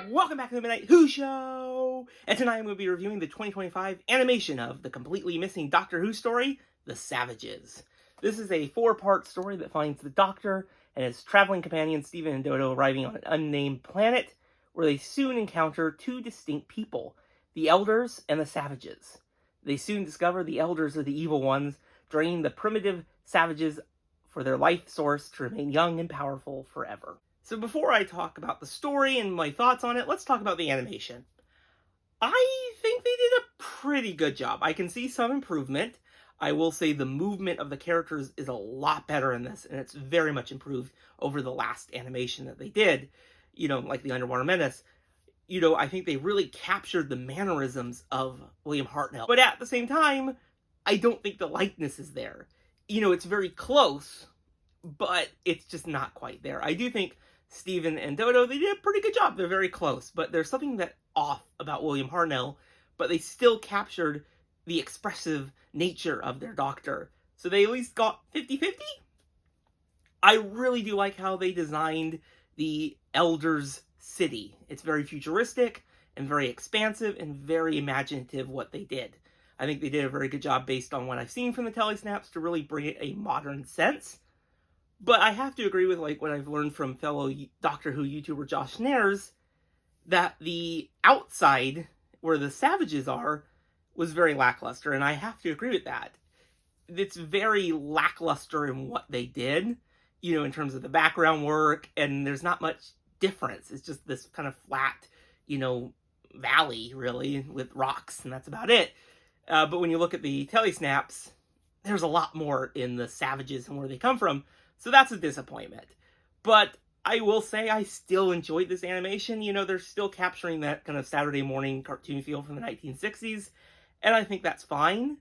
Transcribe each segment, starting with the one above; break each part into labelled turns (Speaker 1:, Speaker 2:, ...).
Speaker 1: Welcome back to the Midnight Who Show! And tonight I'm going to be reviewing the 2025 animation of the completely missing Doctor Who story, The Savages. This is a 4-part story that finds the Doctor and his traveling companions Steven and Dodo arriving on an unnamed planet, where they soon encounter two distinct people, the Elders and the Savages. They soon discover the Elders are the evil ones, draining the primitive Savages for their life source to remain young and powerful forever. So before I talk about the story and my thoughts on it, let's talk about the animation. I think they did a pretty good job. I can see some improvement. I will say the movement of the characters is a lot better in this, and it's very much improved over the last animation that they did, like the Underwater Menace. I think they really captured the mannerisms of William Hartnell. But at the same time, I don't think the likeness is there. It's very close, but it's just not quite there. I do think Steven and Dodo, they did a pretty good job. They're very close, but there's something that off about William Hartnell, but they still captured the expressive nature of their Doctor. So they at least got 50-50? I really do like how they designed the Elders city. It's very futuristic and very expansive and very imaginative what they did. I think they did a very good job based on what I've seen from the telesnaps to really bring it a modern sense. But I have to agree with what I've learned from fellow Doctor Who YouTuber Josh Nares, that the outside, where the Savages are, was very lackluster, and I have to agree with that. It's very lackluster in what they did, in terms of the background work, and there's not much difference. It's just this kind of flat, valley, really, with rocks, and that's about it. But when you look at the telesnaps, there's a lot more in the Savages and where they come from. So that's a disappointment. But I will say I still enjoyed this animation. They're still capturing that kind of Saturday morning cartoon feel from the 1960s. And I think that's fine.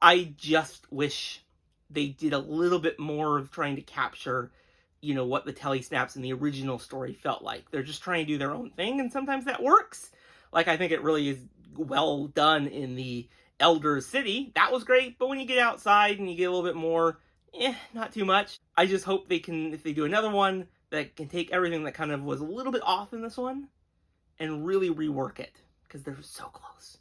Speaker 1: I just wish they did a little bit more of trying to capture, what the telesnaps in the original story felt like. They're just trying to do their own thing, and sometimes that works. I think it really is well done in the Elders City. That was great, but when you get outside and you get a little bit more, not too much. I just hope they can, if they do another one, that can take everything that kind of was a little bit off in this one and really rework it, because they're so close.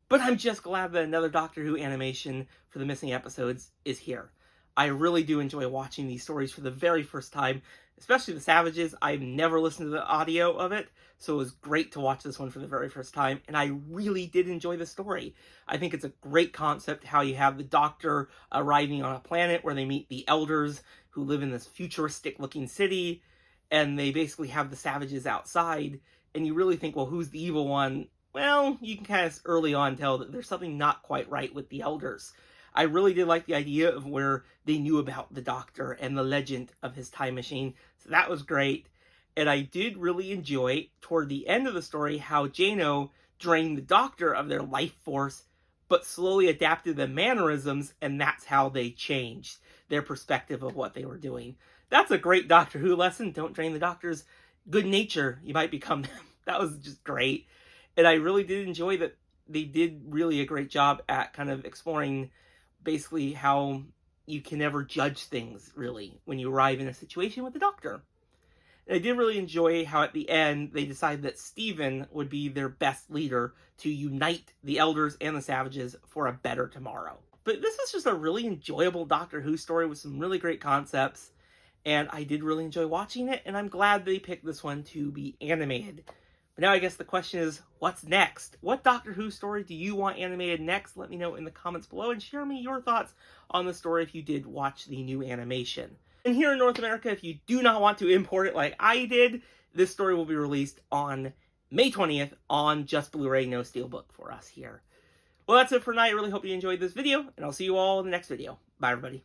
Speaker 1: But I'm just glad that another Doctor Who animation for the missing episodes is here. I really do enjoy watching these stories for the very first time, especially The Savages. I've never listened to the audio of it, so it was great to watch this one for the very first time, and I really did enjoy the story. I think it's a great concept how you have the Doctor arriving on a planet where they meet the Elders who live in this futuristic-looking city, and they basically have the Savages outside, and you really think, well, who's the evil one? Well, you can kind of early on tell that there's something not quite right with the Elders. I really did like the idea of where they knew about the Doctor and the legend of his time machine, so that was great. And I did really enjoy, toward the end of the story, how Jano drained the Doctor of their life force, but slowly adapted the mannerisms, and that's how they changed their perspective of what they were doing. That's a great Doctor Who lesson. Don't drain the Doctor's good nature. You might become them. That was just great. And I really did enjoy that they did really a great job at kind of exploring basically how you can never judge things, really, when you arrive in a situation with the Doctor. And I did really enjoy how at the end they decided that Steven would be their best leader to unite the Elders and the Savages for a better tomorrow. But this is just a really enjoyable Doctor Who story with some really great concepts, and I did really enjoy watching it, and I'm glad they picked this one to be animated. But now I guess the question is, what's next? What Doctor Who story do you want animated next? Let me know in the comments below, and share me your thoughts on the story if you did watch the new animation. And here in North America, if you do not want to import it like I did, this story will be released on May 20th on just Blu-ray, no Steelbook for us here. Well, that's it for tonight. I really hope you enjoyed this video, and I'll see you all in the next video. Bye, everybody.